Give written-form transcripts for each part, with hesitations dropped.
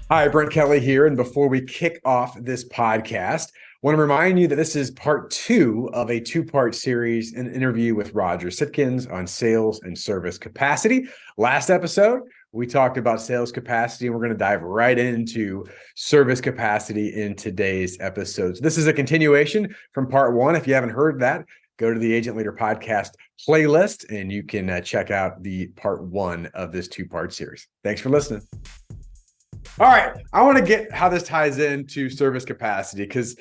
Hi, Brent Kelly here. And before we kick off this podcast, I want to remind you that this is part two of a two-part series, an interview with Roger Sitkins on sales and service capacity. Last episode, we talked about sales capacity, and we're going to dive right into service capacity in today's episode. So this is a continuation from part one. If you haven't heard that, go to the Agent Leader Podcast playlist, and you can check out the part one of this two-part series. Thanks for listening. All right, I want to get how this ties into service capacity because,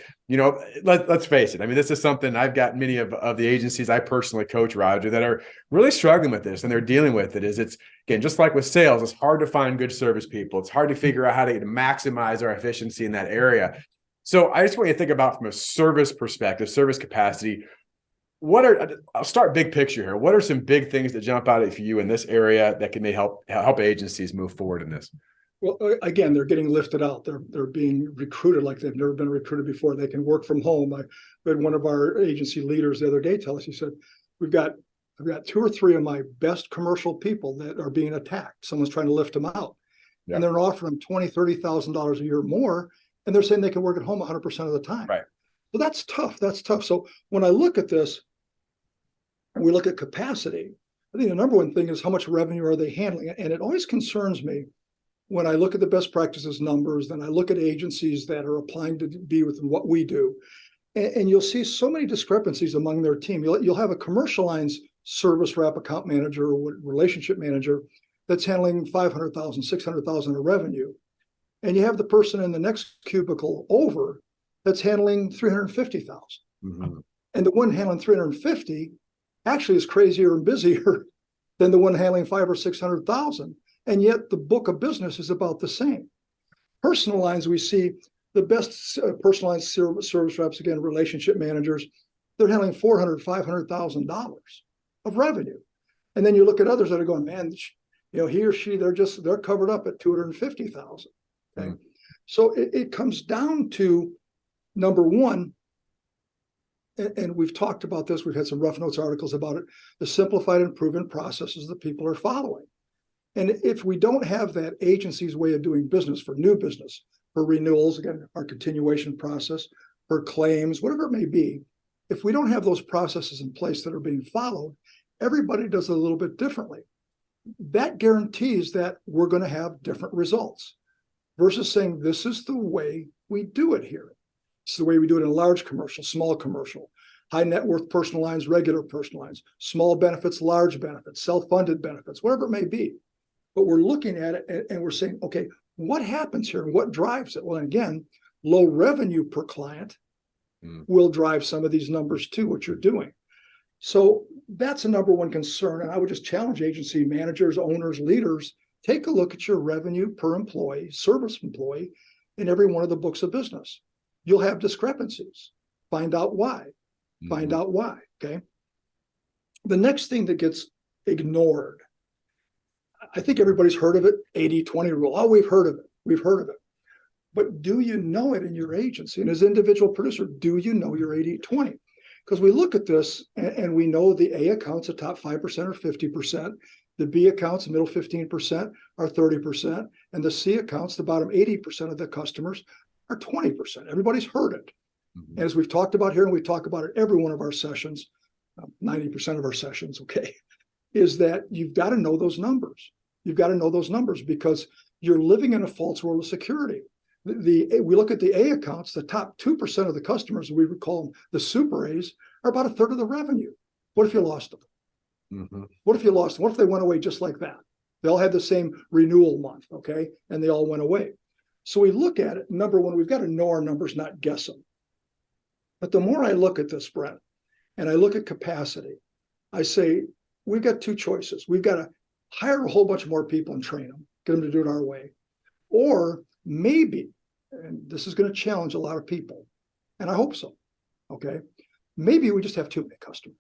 let's face it. I mean, this is something I've got many of the agencies I personally coach, Roger, that are really struggling with this, and they're dealing with it. It's, again, just like with sales, it's hard to find good service people. It's hard to figure out how to maximize our efficiency in that area. So I just want you to think about from a service perspective, service capacity. I'll start big picture here. What are some big things that jump out at you in this area that can help agencies move forward in this? Well, again, they're getting lifted out. They're being recruited like they've never been recruited before. They can work from home. I had one of our agency leaders the other day tell us, he said, I've got two or three of my best commercial people that are being attacked. Someone's trying to lift them out. Yeah. And they're offering them $20,000, $30,000 a year more. And they're saying they can work at home 100% of the time. Right. So that's tough. That's tough. So when I look at this, and we look at capacity, I think the number one thing is how much revenue are they handling? And it always concerns me when I look at the best practices numbers, then I look at agencies that are applying to be within what we do, and you'll see so many discrepancies among their team. You'll have a commercial lines service rep, account manager, or relationship manager that's handling $500,000, $600,000 of revenue, and you have the person in the next cubicle over that's handling $350,000, and the one handling $350 actually is crazier and busier than the one handling $500,000 or $600,000. And yet the book of business is about the same. Personal lines, we see the best personal lines service reps, again, relationship managers, they're handling $400,000, $500,000 of revenue. And then you look at others that are going, man, he or she, they're covered up at $250,000. Okay. So it comes down to number one, and we've talked about this, we've had some rough notes articles about it, the simplified and proven processes that people are following. And if we don't have that agency's way of doing business for new business, for renewals, again, our continuation process, for claims, whatever it may be, if we don't have those processes in place that are being followed, everybody does it a little bit differently. That guarantees that we're going to have different results versus saying, this is the way we do it here. It's the way we do it in large commercial, small commercial, high net worth personal lines, regular personal lines, small benefits, large benefits, self-funded benefits, whatever it may be. But we're looking at it and we're saying, okay, what happens here and what drives it? Well, again, low revenue per client will drive some of these numbers too, what you're doing. So that's a number one concern. And I would just challenge agency managers, owners, leaders, take a look at your revenue per employee, service employee in every one of the books of business. You'll have discrepancies. Find out why. Find out why, okay? The next thing that gets ignored, I think everybody's heard of it, 80-20 rule. Oh, we've heard of it. We've heard of it. But do you know it in your agency? And as an individual producer, do you know your 80-20? Because we look at this and we know the A accounts, the top 5% or 50%, the B accounts, the middle 15% are 30%, and the C accounts, the bottom 80% of the customers are 20%. Everybody's heard it. And as we've talked about here, and we talk about it every one of our sessions, 90% of our sessions, okay, is that you've got to know those numbers. You've got to know those numbers because you're living in a false world of security. We look at the A accounts, the top 2% of the customers, we would call them the super A's, are about a third of the revenue. What if you lost them? What if you lost them? What if they went away just like that? They all had the same renewal month, okay? And they all went away. So we look at it. Number one, we've got to know our numbers, not guess them. But the more I look at this, Brent, and I look at capacity, I say, we've got two choices. We've got to hire a whole bunch more people and train them, get them to do it our way. Or maybe, and this is going to challenge a lot of people, and I hope so, okay? Maybe we just have too many customers.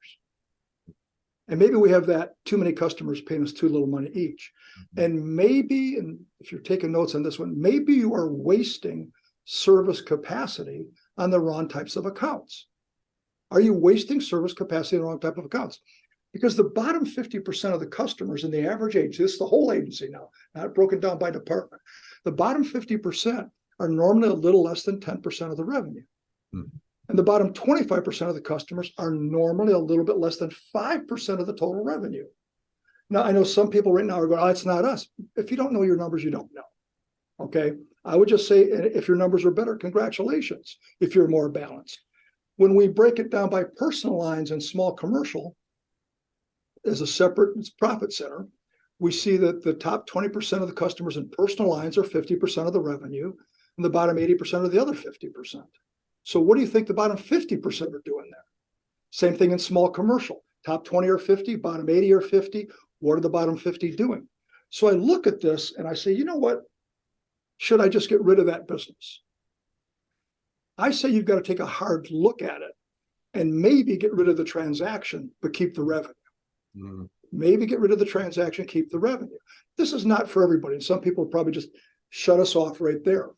And maybe we have that too many customers paying us too little money each. And maybe, and if you're taking notes on this one, maybe you are wasting service capacity on the wrong types of accounts. Are you wasting service capacity on the wrong type of accounts? Because the bottom 50% of the customers in the average age, this is the whole agency now, not broken down by department, the bottom 50% are normally a little less than 10% of the revenue. And the bottom 25% of the customers are normally a little bit less than 5% of the total revenue. Now, I know some people right now are going, oh, it's not us. If you don't know your numbers, you don't know. Okay. I would just say, if your numbers are better, congratulations, if you're more balanced. When we break it down by personal lines and small commercial as a separate profit center, we see that the top 20% of the customers in personal lines are 50% of the revenue, and the bottom 80% are the other 50%. So what do you think the bottom 50% are doing there? Same thing in small commercial. Top 20 or 50, bottom 80 or 50. What are the bottom 50 doing? So I look at this and I say, you know what? Should I just get rid of that business? I say you've got to take a hard look at it and maybe get rid of the transaction, but keep the revenue. Maybe get rid of the transaction, keep the revenue. This is not for everybody. Some people probably just shut us off right there.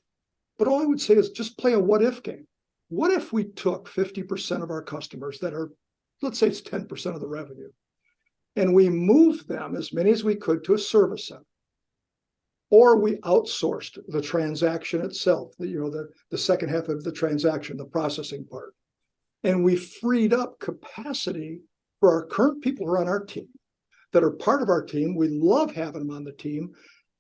But all I would say is just play a what if game. What if we took 50% of our customers that are, let's say it's 10% of the revenue, and we moved them, as many as we could, to a service center? Or we outsourced the transaction itself, the second half of the transaction, the processing part. And we freed up capacity for our current people who are on our team, that are part of our team. We love having them on the team,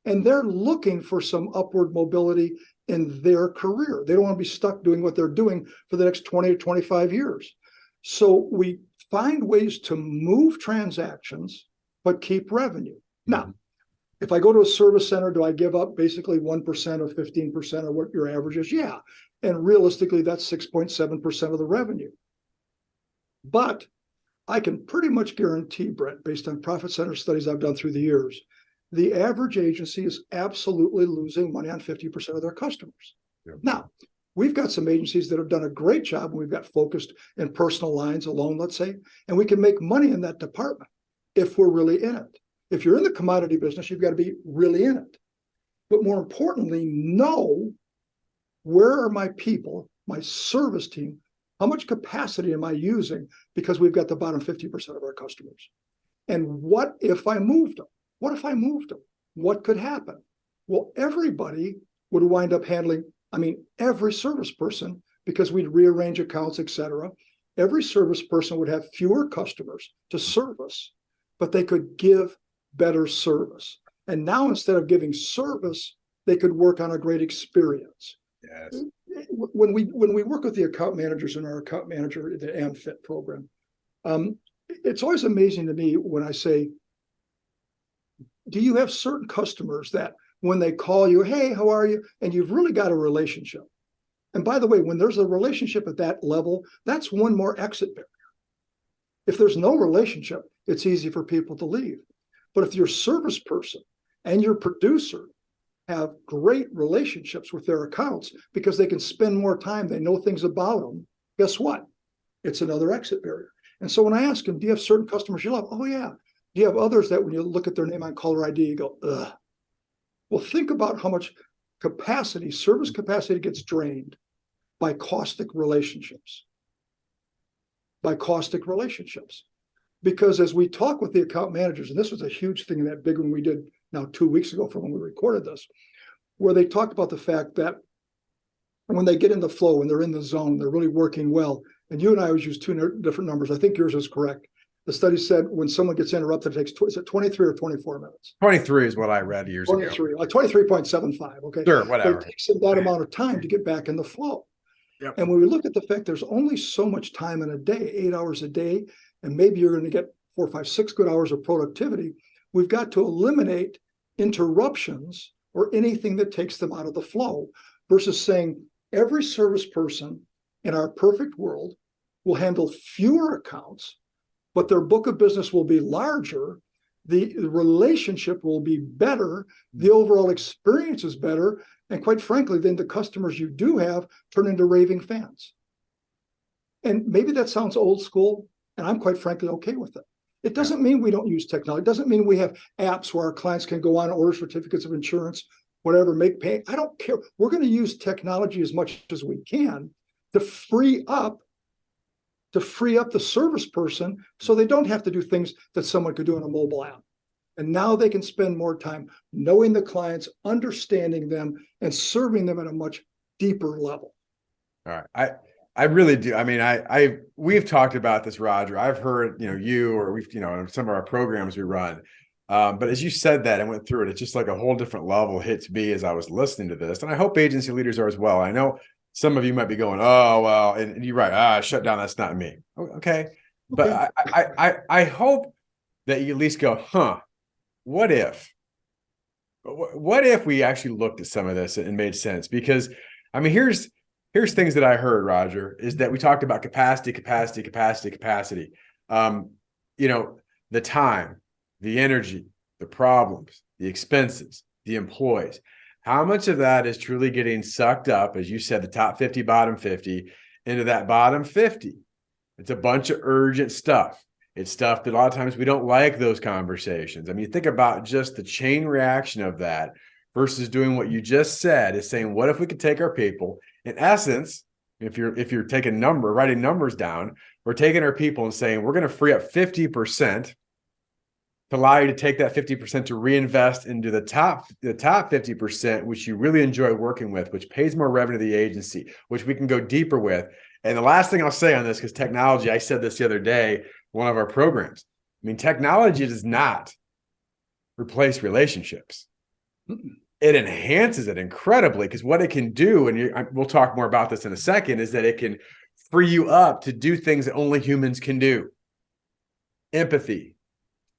and they're looking for some upward mobility in their career. They don't want to be stuck doing what they're doing for the next 20 or 25 years. So we find ways to move transactions, but keep revenue. Now, if I go to a service center, do I give up basically 1% or 15% of what your average is? Yeah. And realistically, that's 6.7% of the revenue. But I can pretty much guarantee, Brent, based on profit center studies I've done through the years, the average agency is absolutely losing money on 50% of their customers. Now, we've got some agencies that have done a great job, and we've got focused in personal lines alone, let's say, and we can make money in that department if we're really in it. If you're in the commodity business, you've got to be really in it. But more importantly, know where are my people, my service team, how much capacity am I using, because we've got the bottom 50% of our customers. And what if I moved them? What if I moved them? What could happen? Well, everybody would wind up handling, every service person, because we'd rearrange accounts, et cetera. Every service person would have fewer customers to service, but they could give better service. And now, instead of giving service, they could work on a great experience. Yes. When we work with the account managers in our account manager, the AmFit program, it's always amazing to me when I say, do you have certain customers that when they call you, hey, how are you? And you've really got a relationship. And by the way, when there's a relationship at that level, that's one more exit barrier. If there's no relationship, it's easy for people to leave. But if your service person and your producer have great relationships with their accounts because they can spend more time, they know things about them, guess what? It's another exit barrier. And so when I ask them, do you have certain customers you love? Oh, yeah. Do you have others that when you look at their name on caller ID, you go, ugh? Well, think about how much capacity, service capacity, gets drained by caustic relationships. Because as we talk with the account managers, and this was a huge thing in that big one we did now 2 weeks ago from when we recorded this, where they talked about the fact that when they get in the flow, when they're in the zone, they're really working well. And you and I always use two different numbers. I think yours is correct. The study said when someone gets interrupted, it takes, is it 23 or 24 minutes? 23 is what I read years 23, ago. like 23.75. Okay. Sure, whatever. But it takes them that amount of time to get back in the flow. Yep. And when we look at the fact there's only so much time in a day, 8 hours a day, and maybe you're going to get 4, 5, 6 good hours of productivity, we've got to eliminate interruptions or anything that takes them out of the flow, versus saying every service person in our perfect world will handle fewer accounts, but their book of business will be larger, the relationship will be better, the overall experience is better, and quite frankly, then the customers you do have turn into raving fans. And maybe that sounds old school, and I'm quite frankly okay with it. It doesn't mean we don't use technology. It doesn't mean we have apps where our clients can go on, order certificates of insurance, whatever, make pay. I don't care. We're going to use technology as much as we can to free up to free up the service person so they don't have to do things that someone could do on a mobile app. And now they can spend more time knowing the clients, understanding them, and serving them at a much deeper level. All right. I really do. I mean, we've talked about this, Roger. I've heard, you or we've, in some of our programs we run. But as you said that and went through it, it's just like a whole different level hits me as I was listening to this. And I hope agency leaders are as well. I know some of you might be going, oh, well, and you're right. Shut down. That's not me. Okay. But I hope that you at least go, what if we actually looked at some of this and made sense? Because I mean, here's things that I heard, Roger, is that we talked about capacity. The time, the energy, the problems, the expenses, the employees. How much of that is truly getting sucked up, as you said, the top 50, bottom 50, into that bottom 50? It's a bunch of urgent stuff. It's stuff that a lot of times we don't like those conversations. I mean, you think about just the chain reaction of that versus doing what you just said, is saying, what if we could take our people, in essence, if you're taking writing numbers down, we're taking our people and saying, we're going to free up 50% to allow you to take that 50% to reinvest into the top 50%, which you really enjoy working with, which pays more revenue to the agency, which we can go deeper with. And the last thing I'll say on this, because technology, I said this the other day, one of our programs. I mean, technology does not replace relationships. It enhances it incredibly, because what it can do, and we'll talk more about this in a second, is that it can free you up to do things that only humans can do. Empathy,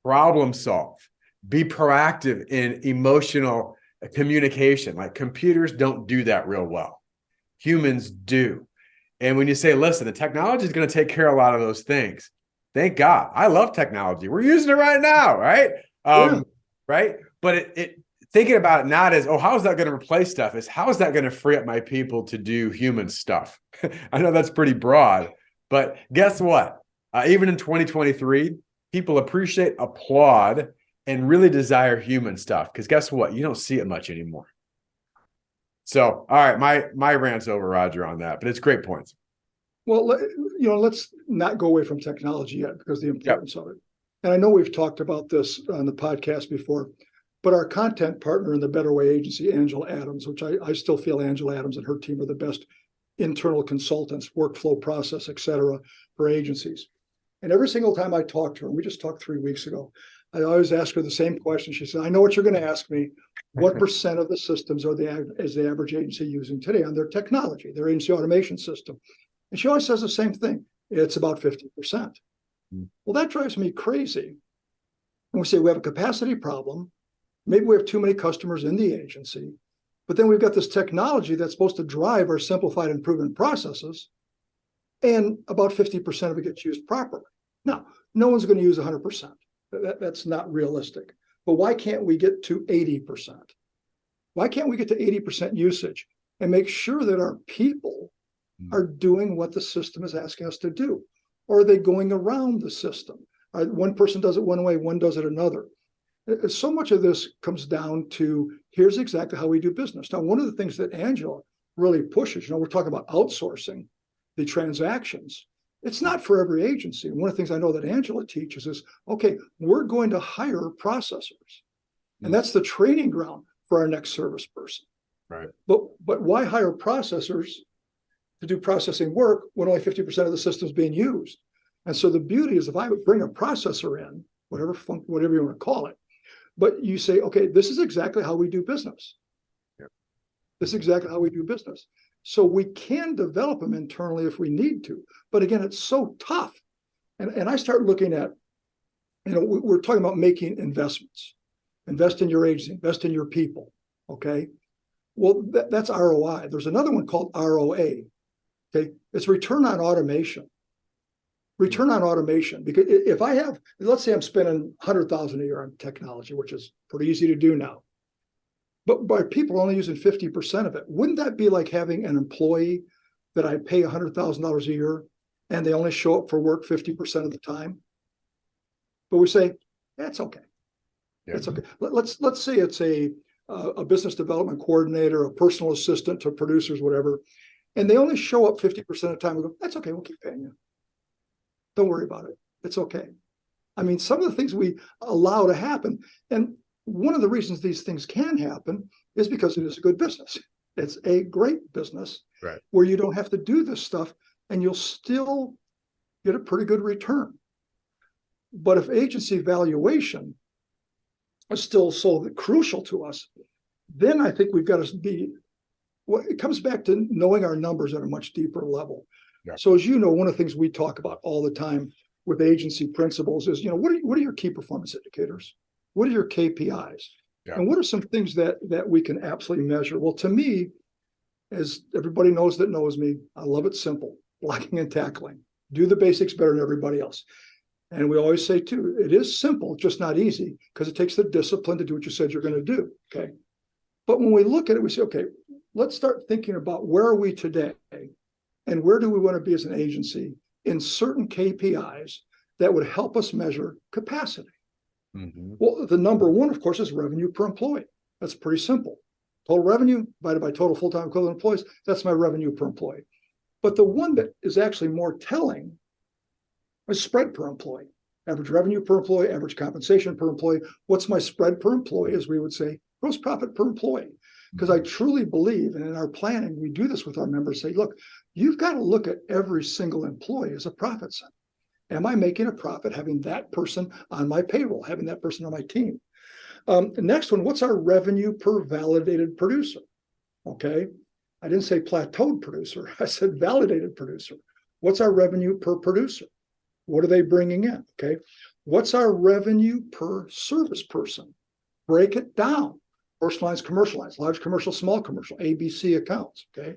problem solve, be proactive in emotional communication. Like, computers don't do that real well. Humans do. And when you say, listen, the technology is going to take care of a lot of those things. Thank God. I love technology. We're using it right now, right? Right. But it thinking about it not as, oh, how is that going to replace stuff? Is how is that going to free up my people to do human stuff? I know that's pretty broad, but guess what? Even in 2023, people appreciate, applaud, and really desire human stuff. Because guess what? You don't see it much anymore. So, all right, my rant's over, Roger, on that, but it's great points. Well, let's not go away from technology yet, because the importance of it. And I know we've talked about this on the podcast before, but our content partner in the Better Way agency, Angela Adams, which I still feel Angela Adams and her team are the best internal consultants, workflow process, et cetera, for agencies. And every single time I talk to her, and we just talked 3 weeks ago, I always ask her the same question. She said, I know what you're going to ask me. What percent of the systems is the average agency using today on their technology, their agency automation system? And she always says the same thing. It's about 50%. Well, that drives me crazy. And we say we have a capacity problem. Maybe we have too many customers in the agency, but then we've got this technology that's supposed to drive our simplified improvement processes, and about 50% of it gets used properly. Now, no one's going to use 100%. That's not realistic. But why can't we get to 80%? Why can't we get to 80% usage and make sure that our people are doing what the system is asking us to do? Or are they going around the system? One person does it one way, one does it another. So much of this comes down to, here's exactly how we do business. Now, one of the things that Angela really pushes, we're talking about outsourcing the transactions. It's not for every agency. And one of the things I know that Angela teaches is, okay, we're going to hire processors. And that's the training ground for our next service person. Right. But why hire processors to do processing work when only 50% of the system is being used? And so the beauty is, if I would bring a processor in, whatever you want to call it, but you say, okay, this is exactly how we do business. Yep. This is exactly how we do business. So we can develop them internally if we need to. But again, it's so tough. And I start looking at, we're talking about making investments. Invest in your agency, invest in your people. Okay. Well, that's ROI. There's another one called ROA. Okay. It's return on automation. Return on automation. Because if I have, let's say I'm spending $100,000 a year on technology, which is pretty easy to do now, but by people only using 50% of it, wouldn't that be like having an employee that I pay $100,000 a year and they only show up for work 50% of the time? But we say, that's okay. Yeah. It's okay. Let's say it's a business development coordinator, a personal assistant to producers, whatever, and they only show up 50% of the time. We go, that's okay. We'll keep paying you. Don't worry about it. It's okay. I mean, some of the things we allow to happen, and one of the reasons these things can happen is because it is a good business. It's a great business, right, where you don't have to do this stuff and you'll still get a pretty good return. But if agency valuation is still so crucial to us, then I think we've got to be, well, it comes back to knowing our numbers at a much deeper level. yeah, So as you know, one of the things we talk about all the time with agency principals is, what are your key performance indicators? What are your KPIs? yeah, And what are some things that we can absolutely measure? Well, to me, as everybody knows that knows me, I love it simple: blocking and tackling. Do the basics better than everybody else. And we always say too, it is simple, just not easy, because it takes the discipline to do what you said you're going to do. Okay. But when we look at it, we say, okay, let's start thinking about where are we today and where do we want to be as an agency in certain KPIs that would help us measure capacity. mm-hmm. Well, the number one, of course, is revenue per employee. That's pretty simple. Total revenue divided by total full-time equivalent employees, that's my revenue per employee. But the one that is actually more telling is spread per employee. Average revenue per employee, average compensation per employee. What's my spread per employee, as we would say, gross profit per employee. Because I truly believe, and in our planning, we do this with our members, say, look, you've got to look at every single employee as a profit center. Am I making a profit having that person on my payroll, having that person on my team? The next one, what's our revenue per validated producer? Okay. I didn't say plateaued producer. I said validated producer. What's our revenue per producer? What are they bringing in? Okay. What's our revenue per service person? Break it down. Personal lines, commercial lines, large commercial, small commercial, ABC accounts. Okay.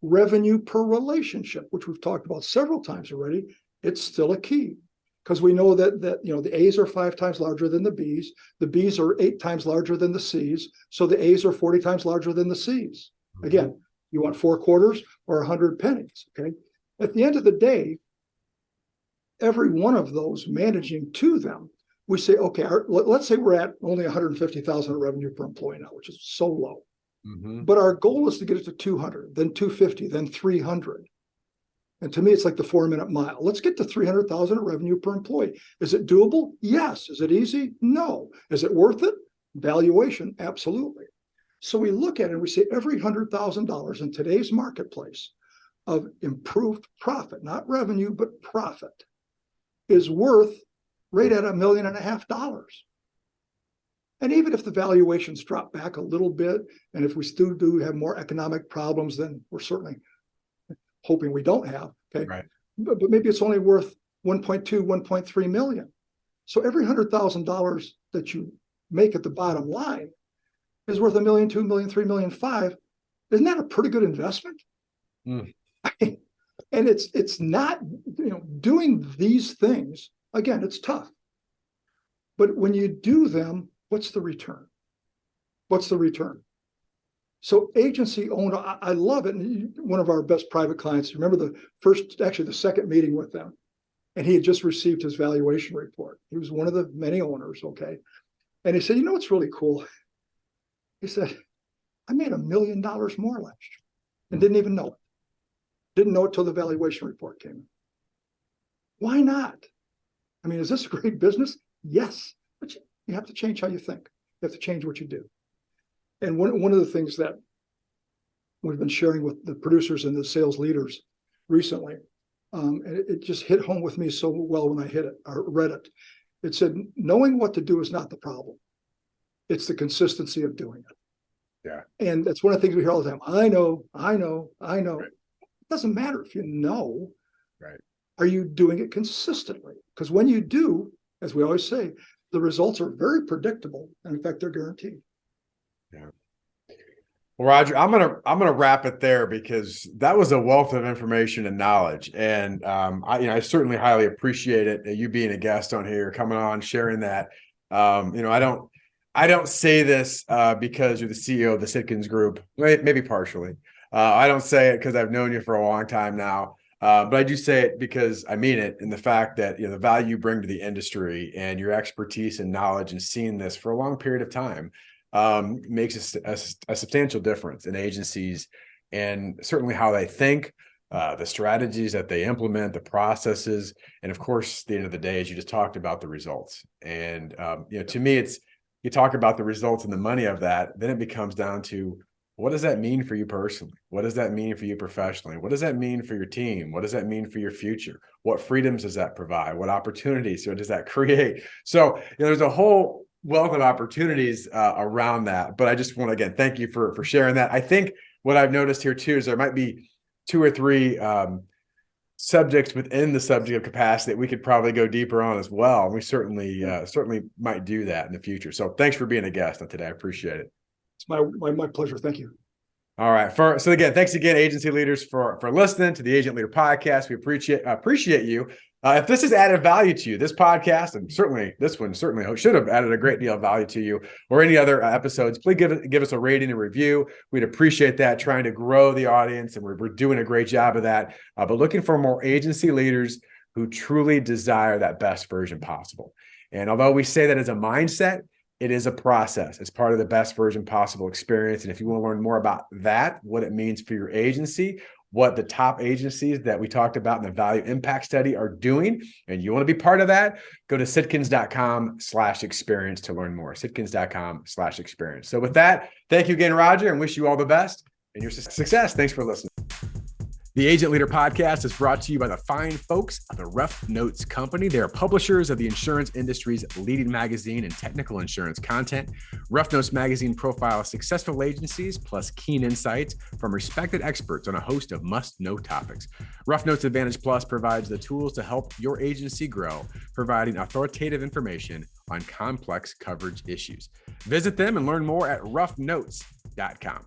Revenue per relationship, which we've talked about several times already. It's still a key, because we know that the A's are 5 times larger than the B's are 8 times larger than the C's, so the A's are 40 times larger than the C's. Again, you want 4 quarters or 100 pennies. Okay. At the end of the day, every one of those managing to them, we say, okay, let's say we're at only 150,000 revenue per employee now, which is so low. Mm-hmm. But our goal is to get it to 200, then 250, then 300. And to me, it's like the 4-minute mile. Let's get to 300,000 revenue per employee. Is it doable? Yes. Is it easy? No. Is it worth it? Valuation, absolutely. So we look at it and we say every $100,000 in today's marketplace of improved profit, not revenue, but profit, is worth right at $1.5 million. And even if the valuations drop back a little bit, and if we still do have more economic problems, then we're certainly hoping we don't have, okay? Right. But maybe it's only worth 1.2, 1.3 million. So every $100,000 that you make at the bottom line is worth $1 million, $2 million, $3 million, $5 million. Isn't that a pretty good investment? Mm. And it's not, doing these things, again, it's tough. But when you do them, what's the return? What's the return? So agency owned, I love it. And one of our best private clients, remember the second meeting with them, and he had just received his valuation report. He was one of the many owners, okay? And he said, what's really cool? He said, I made $1 million more last year and didn't even know it. Didn't know it till the valuation report came in. Why not? I mean, is this a great business? Yes, but you have to change how you think. You have to change what you do. And one of the things that we've been sharing with the producers and the sales leaders recently, and it just hit home with me so well when I read it. It said, knowing what to do is not the problem. It's the consistency of doing it. Yeah. And that's one of the things we hear all the time. I know. Right. It doesn't matter if you know. Right. Are you doing it consistently? Because when you do, as we always say, the results are very predictable. And in fact, they're guaranteed. Yeah. Well, Roger, I'm gonna wrap it there, because that was a wealth of information and knowledge, and I certainly highly appreciate it. You being a guest on here, coming on, sharing that. I don't say this because you're the CEO of the Sitkins Group, maybe partially. I don't say it because I've known you for a long time now, but I do say it because I mean it, in the fact that the value you bring to the industry and your expertise and knowledge and seeing this for a long period of time makes a substantial difference in agencies, and certainly how they think, the strategies that they implement, the processes, and of course, at the end of the day, as you just talked about, the results. And to me, it's you talk about the results and the money of that, then it becomes down to what does that mean for you personally? What does that mean for you professionally? What does that mean for your team? What does that mean for your future? What freedoms does that provide? What opportunities does that create? So there's a whole wealth of opportunities around that. But I just want to, again, thank you for sharing that. I think what I've noticed here too is there might be 2 or 3 subjects within the subject of capacity that we could probably go deeper on as well. And we certainly might do that in the future. So thanks for being a guest on today. I appreciate it. It's my pleasure. Thank you. All right. So again, thanks again, agency leaders, for listening to the Agent Leader Podcast. We appreciate you. If this has added value to you, this podcast, and certainly this one certainly should have added a great deal of value to you, or any other episodes, please give us a rating and review. We'd appreciate that, trying to grow the audience, and we're doing a great job of that. But looking for more agency leaders who truly desire that best version possible. And although we say that as a mindset, it is a process. It's part of the best version possible experience. And if you want to learn more about that, what it means for your agency, what the top agencies that we talked about in the value impact study are doing, and you want to be part of that, go to sitkins.com/experience to learn more. Sitkins.com/experience. So with that, thank you again, Roger, and wish you all the best in your success. Thanks for listening. The Agent Leader Podcast is brought to you by the fine folks of the Rough Notes Company. They are publishers of the insurance industry's leading magazine and technical insurance content. Rough Notes magazine profiles successful agencies plus keen insights from respected experts on a host of must-know topics. Rough Notes Advantage Plus provides the tools to help your agency grow, providing authoritative information on complex coverage issues. Visit them and learn more at roughnotes.com.